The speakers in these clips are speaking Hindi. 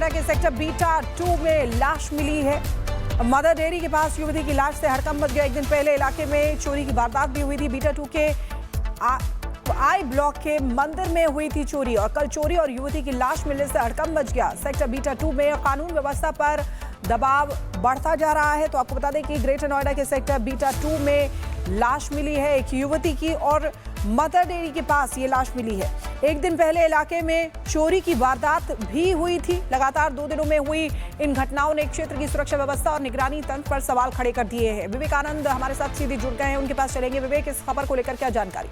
नोएडा के सेक्टर बीटा 2 में लाश मिली है। मदर डेयरी के पास युवती की लाश से हड़कंप मच गया। एक दिन पहले इलाके में चोरी की वारदात भी हुई थी। बीटा 2 के आई ब्लॉक के मंदिर में हुई थी चोरी और कल चोरी और युवती की लाश मिलने से हड़कंप मच गया। सेक्टर बीटा 2 में कानून व्यवस्था पर दबाव बढ़ता जा रहा है। तो आपको बता दें कि ग्रेटर नोएडा के सेक्टर बीटा 2 में लाश मिली है एक युवती की और मदर डेयरी के पास ये लाश मिली है। एक दिन पहले इलाके में चोरी की वारदात भी हुई थी। लगातार 2 दिनों में हुई इन घटनाओं ने क्षेत्र की सुरक्षा व्यवस्था और निगरानी तंत्र पर सवाल खड़े कर दिए हैं। विवेक आनंद हमारे साथ सीधे जुड़ गए हैं, उनके पास चलेंगे। विवेक, इस खबर को लेकर क्या जानकारी?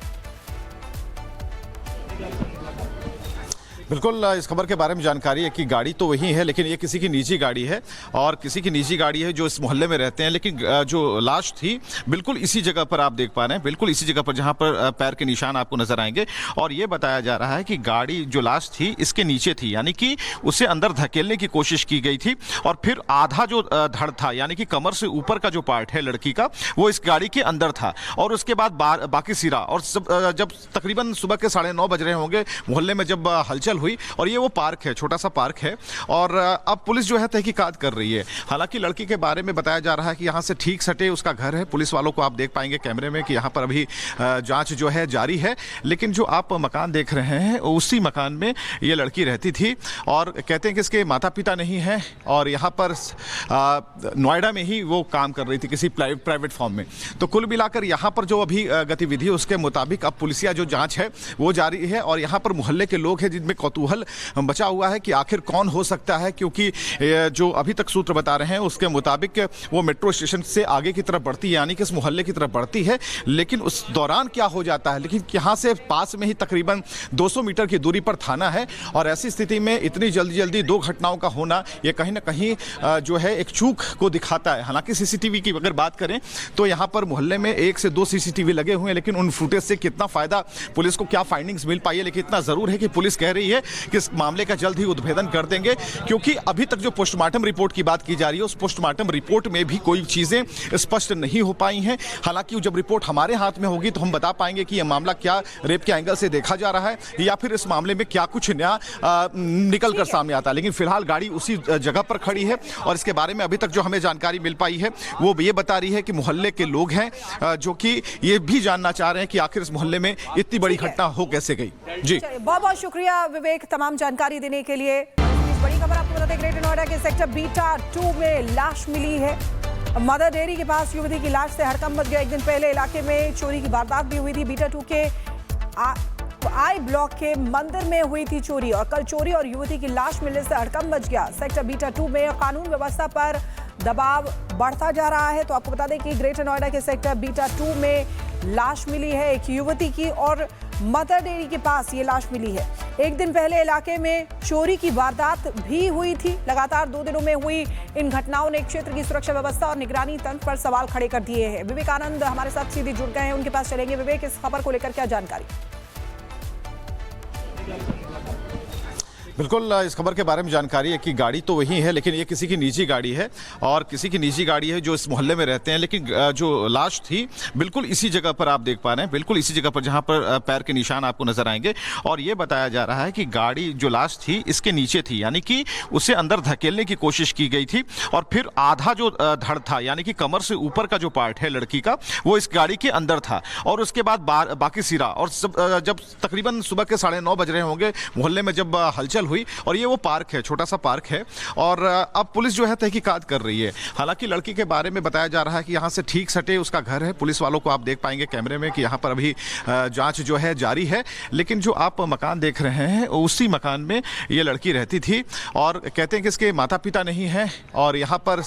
बिल्कुल, इस खबर के बारे में जानकारी है कि गाड़ी तो वही है, लेकिन ये किसी की निजी गाड़ी है और किसी की निजी गाड़ी है जो इस मोहल्ले में रहते हैं। लेकिन जो लाश थी बिल्कुल इसी जगह पर आप देख पा रहे हैं, बिल्कुल इसी जगह पर जहां पर पैर के निशान आपको नजर आएंगे। और ये बताया जा रहा है कि गाड़ी जो लाश थी इसके नीचे थी, यानी कि उसे अंदर धकेलने की कोशिश की गई थी और फिर आधा जो धड़ था, यानी कि कमर से ऊपर का जो पार्ट है लड़की का, वो इस गाड़ी के अंदर था। और उसके बाद बाकी सिरा और जब तकरीबन सुबह के 9:30 बज रहे होंगे, मोहल्ले में जब हलचल हुई और ये वो पार्क है, छोटा सा पार्क है और अब पुलिस जो है तहकीकात कर रही है। हालांकि लड़की के बारे में बताया जा रहा है कि यहाँ से ठीक सटे उसका घर है। पुलिस वालों को आप देख पाएंगे कैमरे में कि यहाँ पर अभी जांच जो है जारी है। लेकिन जो आप मकान देख रहे हैं उसी मकान में ये लड़की रहती थी और कहते हैं कि इसके माता पिता नहीं है और यहाँ पर नोएडा में ही वो काम कर रही थी किसी प्राइवेट फॉर्म में। तो कुल मिलाकर यहाँ पर जो अभी गतिविधि है उसके मुताबिक अब पुलिसिया जो जाँच है वो जारी है और यहाँ पर मोहल्ले के लोग हैं जिनमें कौतूहल बचा हुआ है कि आखिर कौन हो सकता है, क्योंकि जो अभी तक सूत्र बता रहे हैं उसके मुताबिक वो मेट्रो स्टेशन से आगे की तरफ बढ़ती है, यानी कि इस मोहल्ले की तरफ बढ़ती है। लेकिन उस दौरान क्या हो जाता है, लेकिन यहाँ से पास में ही तकरीबन 200 मीटर की दूरी पर थाना है और ऐसी स्थिति में इतनी जल्दी 2 घटनाओं का होना ये कहीं ना कहीं जो है एक चूक को दिखाता है। हालांकि सीसीटीवी की अगर बात करें तो यहाँ पर मोहल्ले में 1 से 2 सीसीटीवी लगे हुए हैं, लेकिन उन फुटेज से कितना फायदा पुलिस को, क्या फाइंडिंग्स मिल पाई है। लेकिन इतना जरूर है कि पुलिस कह रही है कि इस मामले का जल्द ही उद्भेदन कर देंगे, क्योंकि अभी तक जो पोस्टमार्टम रिपोर्ट की बात की जा रही है उस पोस्टमार्टम रिपोर्ट में भी कोई चीजें स्पष्ट नहीं हो पाई हैं। हालांकि जब रिपोर्ट हमारे हाथ में होगी तो हम बता पाएंगे कि यह मामला क्या रेप के एंगल से देखा जा रहा है या फिर इस मामले में क्या कुछ नया निकल कर सामने आता है। लेकिन फिलहाल गाड़ी उसी जगह पर खड़ी है और इसके बारे में अभी तक जो हमें जानकारी मिल पाई है वो ये बता रही है कि मोहल्ले के लोग हैं जो कि ये भी जानना चाह रहे हैं कि आखिर इस मोहल्ले में इतनी बड़ी घटना हो कैसे गई। जी बहुत बहुत शुक्रिया विवेक तमाम जानकारी देने के लिए। बड़ी खबर आपको बता दें, ग्रेटर नोएडा के सेक्टर बीटा 2 में लाश मिली है। मदर डेयरी के पास युवती की लाश से हड़कंप मच गया। एक दिन पहले इलाके में चोरी की वारदात भी हुई थी। बीटा 2 के आई ब्लॉक के मंदिर में हुई थी चोरी और कल चोरी और युवती की लाश मिलने से हड़कंप मच गया। सेक्टर बीटा 2 में कानून व्यवस्था पर दबाव बढ़ता जा रहा है। तो आपको बता दें कि ग्रेटर नोएडा के सेक्टर बीटा 2 में लाश मिली है एक युवती की और मदर डेयरी के पास ये लाश मिली है। एक दिन पहले इलाके में चोरी की वारदात भी हुई थी। लगातार 2 दिनों में हुई इन घटनाओं ने क्षेत्र की सुरक्षा व्यवस्था और निगरानी तंत्र पर सवाल खड़े कर दिए हैं। विवेक आनंद हमारे साथ सीधे जुड़ गए हैं, उनके पास चलेंगे। विवेक, इस खबर को लेकर क्या जानकारी? बिल्कुल, इस खबर के बारे में जानकारी है कि गाड़ी तो वही है, लेकिन ये किसी की निजी गाड़ी है और किसी की निजी गाड़ी है जो इस मोहल्ले में रहते हैं। लेकिन जो लाश थी बिल्कुल इसी जगह पर आप देख पा रहे हैं, बिल्कुल इसी जगह पर जहां पर पैर के निशान आपको नजर आएंगे। और ये बताया जा रहा है कि गाड़ी जो लाश थी इसके नीचे थी, यानी कि उसे अंदर धकेलने की कोशिश की गई थी और फिर आधा जो धड़ था, यानी कि कमर से ऊपर का जो पार्ट है लड़की का, वो इस गाड़ी के अंदर था। और उसके बाद बाकी सिरा और जब तकरीबन सुबह के 9:30 बज रहे होंगे, मोहल्ले में जब हलचल हुई और ये वो पार्क है, छोटा सा पार्क है और अब पुलिस जो है तहकीकात कर रही है। हालांकि लड़की के बारे में बताया जा रहा है कि यहाँ से ठीक सटे उसका घर है। पुलिस वालों को आप देख पाएंगे कैमरे में कि यहाँ पर अभी जांच जो है जारी है। लेकिन जो आप मकान देख रहे हैं उसी मकान में ये लड़की रहती थी और कहते हैं कि इसके माता पिता नहीं है और यहाँ पर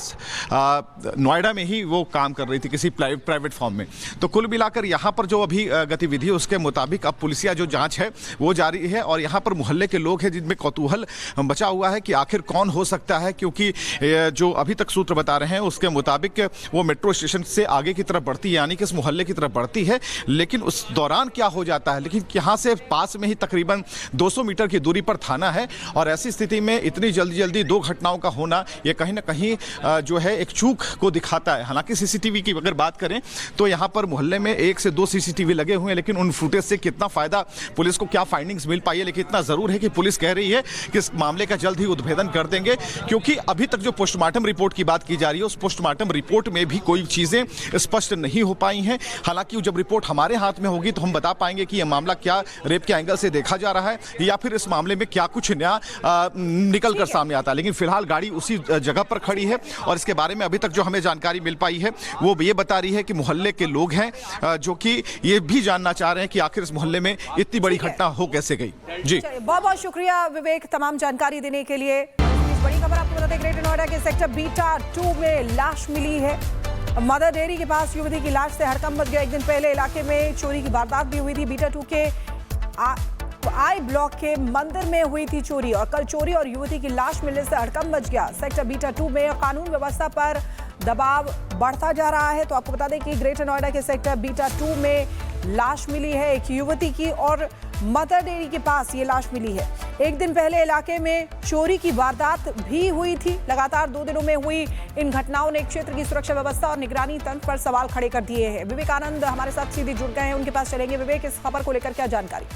नोएडा में ही वो काम कर रही थी किसी प्राइवेट फॉर्म में। तो कुल मिलाकर यहाँ पर जो अभी गतिविधि है उसके मुताबिक अब पुलिसिया जो जाँच है वो जारी है और यहाँ पर मोहल्ले के लोग हैं जिनमें कौतूहल बचा हुआ है कि आखिर कौन हो सकता है, क्योंकि जो अभी तक सूत्र बता रहे हैं उसके मुताबिक वो मेट्रो स्टेशन से आगे की तरफ बढ़ती है, यानी कि इस मोहल्ले की तरफ बढ़ती है। लेकिन उस दौरान क्या हो जाता है, लेकिन यहाँ से पास में ही तकरीबन 200 मीटर की दूरी पर थाना है और ऐसी स्थिति में इतनी जल्दी 2 घटनाओं का होना ये कहीं ना कहीं जो है एक चूक को दिखाता है। हालांकि सीसीटीवी की अगर बात करें तो यहाँ पर मोहल्ले में 1 से 2 सीसीटीवी लगे हुए हैं, लेकिन उन फुटेज से कितना फायदा पुलिस को, क्या फाइंडिंग्स मिल पाई है। लेकिन इतना जरूर है कि पुलिस कह रही है कि इस मामले का जल्द ही उद्भेदन कर देंगे, क्योंकि अभी तक जो पोस्टमार्टम रिपोर्ट की बात की जा रही है उस पोस्टमार्टम रिपोर्ट में भी कोई चीजें स्पष्ट नहीं हो पाई हैं। हालांकि जब रिपोर्ट हमारे हाथ में होगी तो हम बता पाएंगे कि यह मामला क्या रेप के एंगल से देखा जा रहा है या फिर इस मामले में क्या कुछ नया निकल कर सामने आता है। लेकिन फिलहाल गाड़ी उसी जगह पर खड़ी है और इसके बारे में अभी तक जो हमें जानकारी मिल पाई है वो ये बता रही है कि मोहल्ले के लोग हैं जो कि ये भी जानना चाह रहे हैं कि आखिर इस मोहल्ले में इतनी बड़ी घटना हो कैसे गई। जी बहुत बहुत शुक्रिया विवेक तमाम जानकारी देने के लिए। बड़ी खबर आपको बता दें, ग्रेटर नोएडा के सेक्टर बीटा 2 में लाश मिली है। मदर डेयरी के पास युवती की लाश से हड़कंप मच गया। एक दिन पहले इलाके में चोरी की वारदात भी हुई थी। बीटा 2 के आई ब्लॉक के मंदिर में हुई थी चोरी और कल चोरी और युवती की लाश मिलने से हड़कंप मच गया। सेक्टर बीटा 2 में कानून व्यवस्था पर दबाव बढ़ता जा रहा है। तो आपको बता दें कि ग्रेटर नोएडा के सेक्टर बीटा 2 में लाश मिली है एक युवती की और मदर डेयरी के पास ये लाश मिली है। एक दिन पहले इलाके में चोरी की वारदात भी हुई थी। लगातार 2 दिनों में हुई इन घटनाओं ने क्षेत्र की सुरक्षा व्यवस्था और निगरानी तंत्र पर सवाल खड़े कर दिए हैं। विवेकानंद हमारे साथ सीधे जुड़ गए हैं, उनके पास चलेंगे। विवेक, इस खबर को लेकर क्या जानकारी?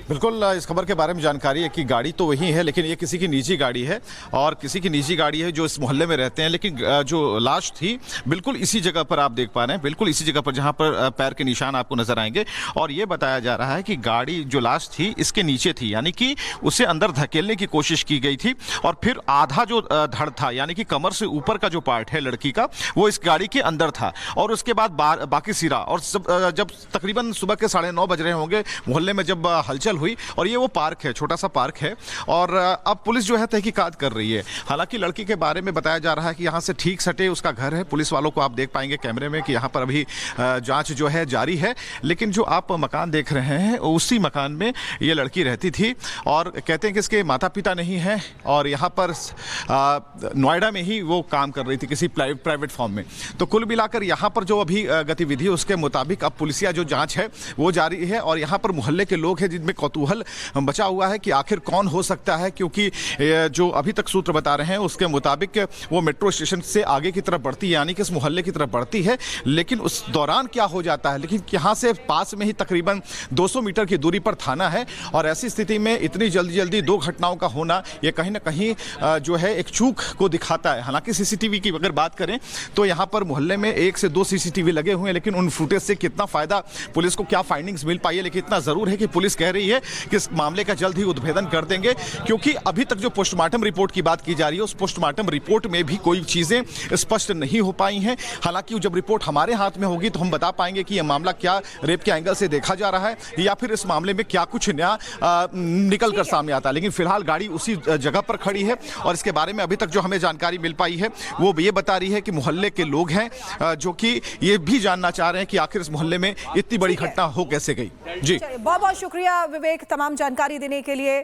बिल्कुल, इस खबर के बारे में जानकारी है कि गाड़ी तो वही है लेकिन ये किसी की निजी गाड़ी है और किसी की निजी गाड़ी है जो इस मोहल्ले में रहते हैं। लेकिन जो लाश थी बिल्कुल इसी जगह पर आप देख पा रहे हैं, बिल्कुल इसी जगह पर जहां पर पैर के निशान आपको नजर आएंगे। और ये बताया जा रहा है कि गाड़ी जो लाश थी इसके नीचे थी, यानी कि उसे अंदर धकेलने की कोशिश की गई थी और फिर आधा जो धड़ था यानी कि कमर से ऊपर का जो पार्ट है लड़की का वो इस गाड़ी के अंदर था और उसके बाद बाकी सिरा। और जब तकरीबन सुबह के 9:30 बज रहे होंगे मोहल्ले में जब हलचल हुई और ये वो पार्क है, छोटा सा पार्क है और अब पुलिस जो है तहकीकात कर रही है। हालांकि लड़की के बारे में बताया जा रहा है कि यहाँ से ठीक सटे उसका घर है। पुलिस वालों को आप देख पाएंगे कैमरे में कि यहाँ पर अभी जांच जो है जारी है। लेकिन जो आप मकान देख रहे हैं उसी मकान में ये लड़की रहती थी और कहते हैं कि इसके माता पिता नहीं हैं और यहाँ पर नोएडा में ही वो काम कर रही थी किसी प्राइवेट फॉर्म में। तो कुल मिलाकर यहाँ पर जो अभी गतिविधि उसके मुताबिक अब पुलिसिया जो जाँच है वो जारी है और यहाँ पर मोहल्ले के लोग हैं जिनमें कौतूहल बचा हुआ है कि आखिर कौन हो सकता है, क्योंकि जो अभी तक सूत्र बता रहे हैं उसके मुताबिक वो मेट्रो स्टेशन से आगे की तरफ बढ़ती है यानी कि इस मोहल्ले की तरफ बढ़ती है। लेकिन उस दौरान क्या हो जाता है, लेकिन यहाँ से पास में ही तकरीबन 200 मीटर की दूरी पर थाना है और ऐसी स्थिति में इतनी जल्दी 2 घटनाओं का होना ये कहीं ना कहीं जो है एक चूक को दिखाता है। हालांकि सीसीटीवी की अगर बात करें तो यहाँ पर मोहल्ले में 1 से 2 सीसीटीवी लगे हुए हैं, लेकिन उन फुटेज से कितना फायदा पुलिस को, क्या फाइंडिंग्स मिल पाई है। लेकिन इतना जरूर है कि पुलिस कह रही है कि इस मामले का जल्द ही उद्भेदन कर देंगे, क्योंकि अभी तक जो पोस्टमार्टम रिपोर्ट की बात की जा रही है उस पोस्टमार्टम रिपोर्ट में भी कोई चीजें स्पष्ट नहीं हो पाई हैं। हालांकि जब रिपोर्ट हमारे हाथ में होगी तो हम बता पाएंगे कि यह मामला क्या रेप के एंगल से देखा जा रहा है या फिर इस मामले में क्या कुछ नया निकल कर सामने आता है। लेकिन फिलहाल गाड़ी उसी जगह पर खड़ी है और इसके बारे में अभी तक जो हमें जानकारी मिल पाई है वो ये बता रही है कि मोहल्ले के लोग हैं जो कि ये भी जानना चाह रहे हैं कि आखिर इस मोहल्ले में इतनी बड़ी घटना हो कैसे गई। जी बहुत बहुत शुक्रिया विवेक तमाम जानकारी देने के लिए।